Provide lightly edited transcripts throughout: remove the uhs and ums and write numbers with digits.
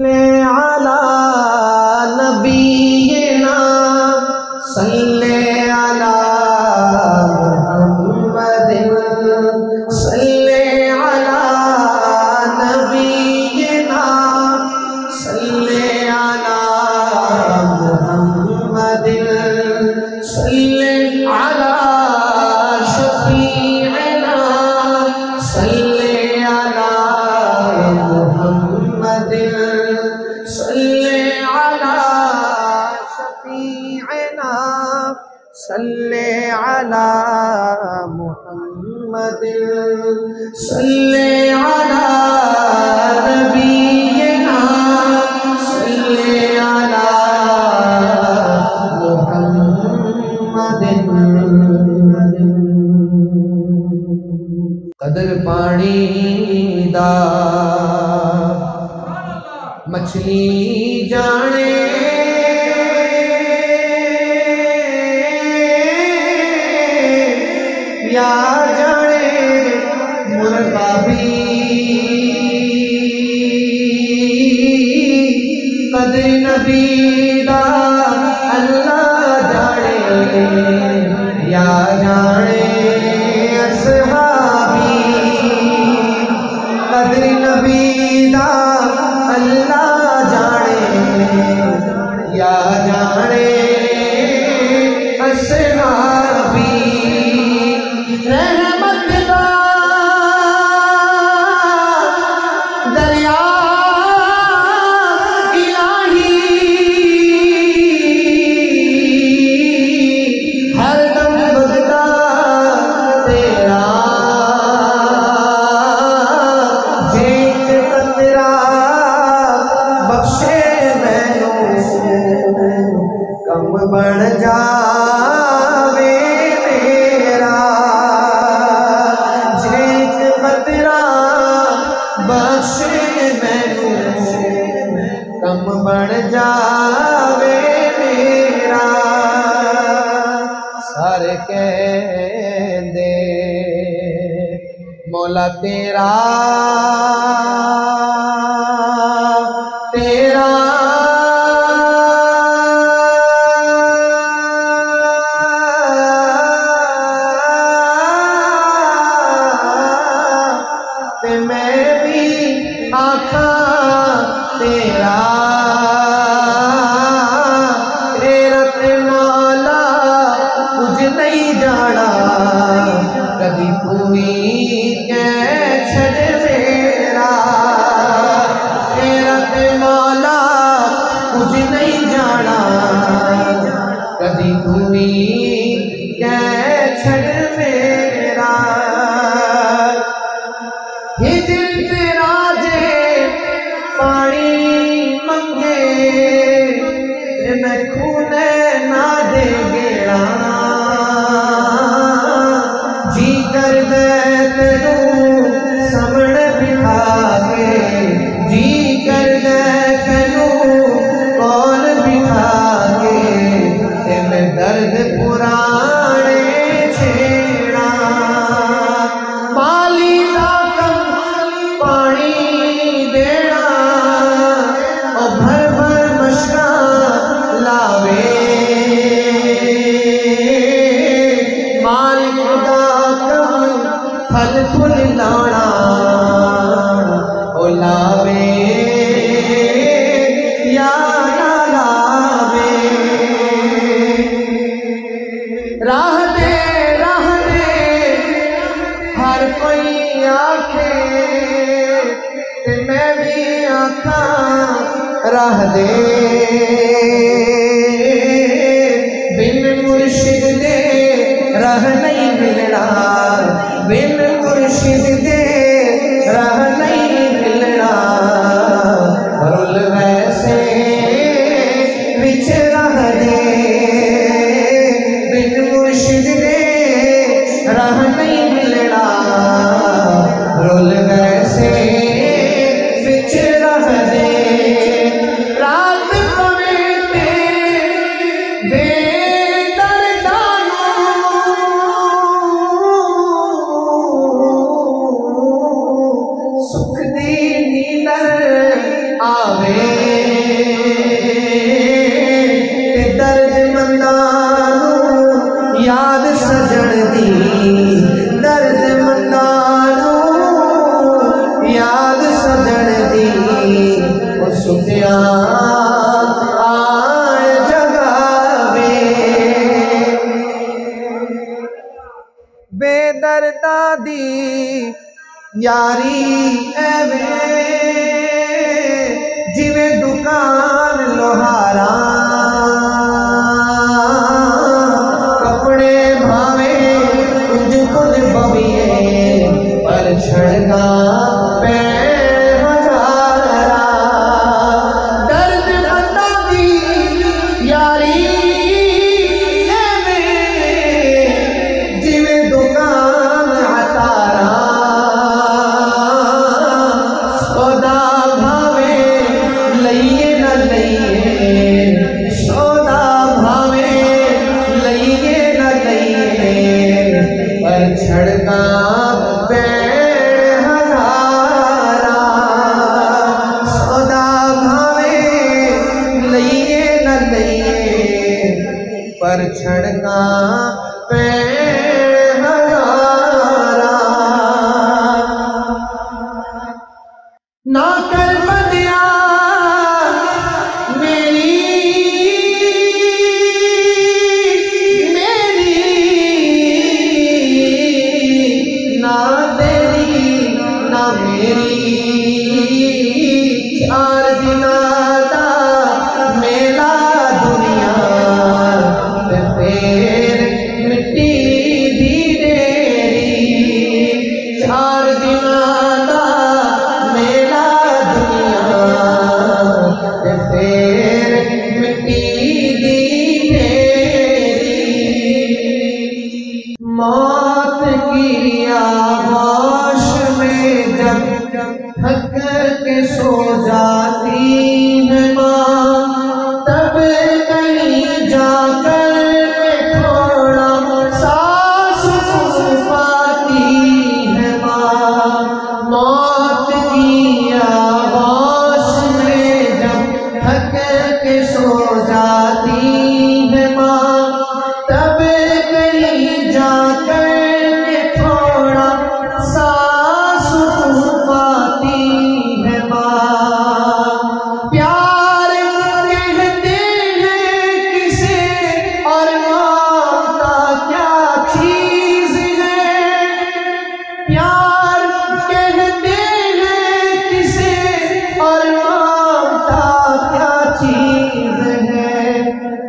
अला नबीना सल्ले अला मुहम्मदिन सल्ले अला नबीना सल्ले अला मुहम्मदिन सल्ले अला शफीअना सल्ले अला मुहम्मदिन सल्ले अला शफीअना सल्ले अला मुहम्मदिन सल्ले अला नबीना सल्ले अला मुहम्मदिन। कदर पानी दा मछली जाने या जाने मुर्गा भी कदर नबी दा अल्लाह जाने या जाने असहाबी कदर नबी दा अल्लाह जाने या जाने असहाबी रहमत दा दरिया इलाही हर दम बगदा तेरा जेक कतरा बख्शे मैनू कम बन जावे मेरा जेक कतरा बख्शे मैनू कम बन जावे मेरा। सारे कहंदे मौला तेरा तेरा ते मैं भी आखा तेरा तेरा ते मौला कुछ नहीं जाना कभी कोई कह छड़ मेरा तेरा ते मौला कुछ नहीं जाना कभी कोई कह छड़ मेरा। हिजर तेरा जे पानी मंगे मैं खूने ना दे गेड़ा जी कर दे तेनू समण बिठा के जी कर दे तेनू कौन बिठा के ते मैं दर्द पुराने छेड़ा माली दा पानी देना और भर भर मशका लावे मालिक दा कम फल फुल लाना ओ लावे या ना लावे राह दे हर कोई आखे ते मैं भी आखा राह दे बिन मुर्शिद दे राह नहीं मिलना बिन मुर्शिद दे राह नहीं मिलना रुल वैसे विच राह दे बिन मुर्शिद दे राह नहीं मिलना रुल वैसे विच राह दे रात पवे तेरे बेदर्दानू सुख दी नींदर आ वे दर्द मंदानू याद सजन दी दर्द मंदानू याद सजन दी सुतिया आए जगावे बेदर्दा दी यारी एवे जिवे दुकान लोहारा कपड़े भावे कुछ कुछ बविए पर छड़का पैर हजारा दर्द बंदा दी यारी एवे जिवे दुकान अतारा सौदा भावे लइए न लइए सौदा भावे लइए न लइए पर छड़का पैर हजारा सौदा भावे लइए न लइए पर छड़का पैर हजारा ना कर बंदिया मेरी ना तेरी ना मेरी चार दिना दा मेला दुनिया ते फिर मिट्टी दी डेरी चार दिना दा मेला दुनिया ते फिर मिट्टी दी डेरी मौत की आगोश में जब थक के सो जाती है माँ तब कहीं जाकर थोड़ा सांस पाती है माँ मौत की आगोश में जब थक के सो जाती है माँ तब कहीं जाकर थोड़ा सांस पाती है माँ प्यार कहते हैं किसे और ममता क्या चीज है प्यार कहते हैं किसे और ममता क्या चीज है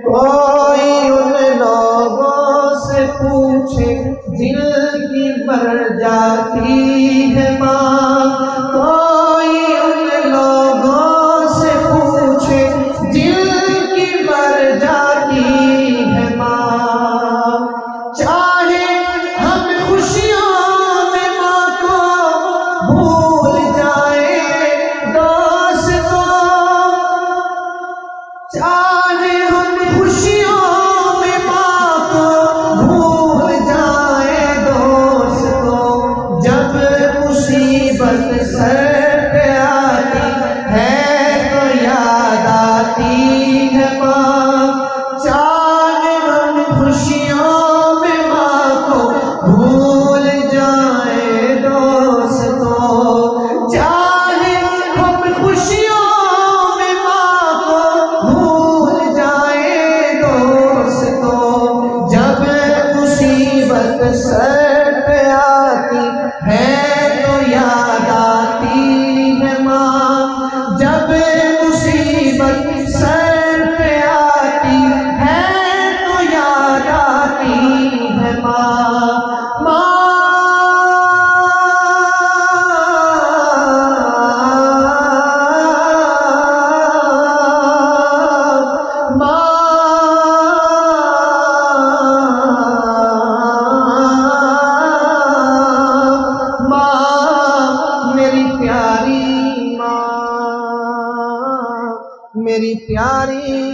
कोई उन लोगों से पूछे जिनकी मर जाती है माँ कोई उन लोगों से पूछे जिनकी मर जाती है माँ चाहे हम खुशियों में माँ को भूल जाए दोस्तों चाहे हम खुशियों में माँ को भूल जाए दोस्तों जब मुसीबत सर पे आती है तो याद आती है माँ चाहे हम खुशियों में माँ को भूल जाए दोस्तों चाहे हम खुशियों में माँ को भूल जाए दोस्तों जब मुसीबत सर पे आती है तो याद आती है माँ जब मुसीबत सर पे आती है तो याद आती है माँ मेरी प्यारी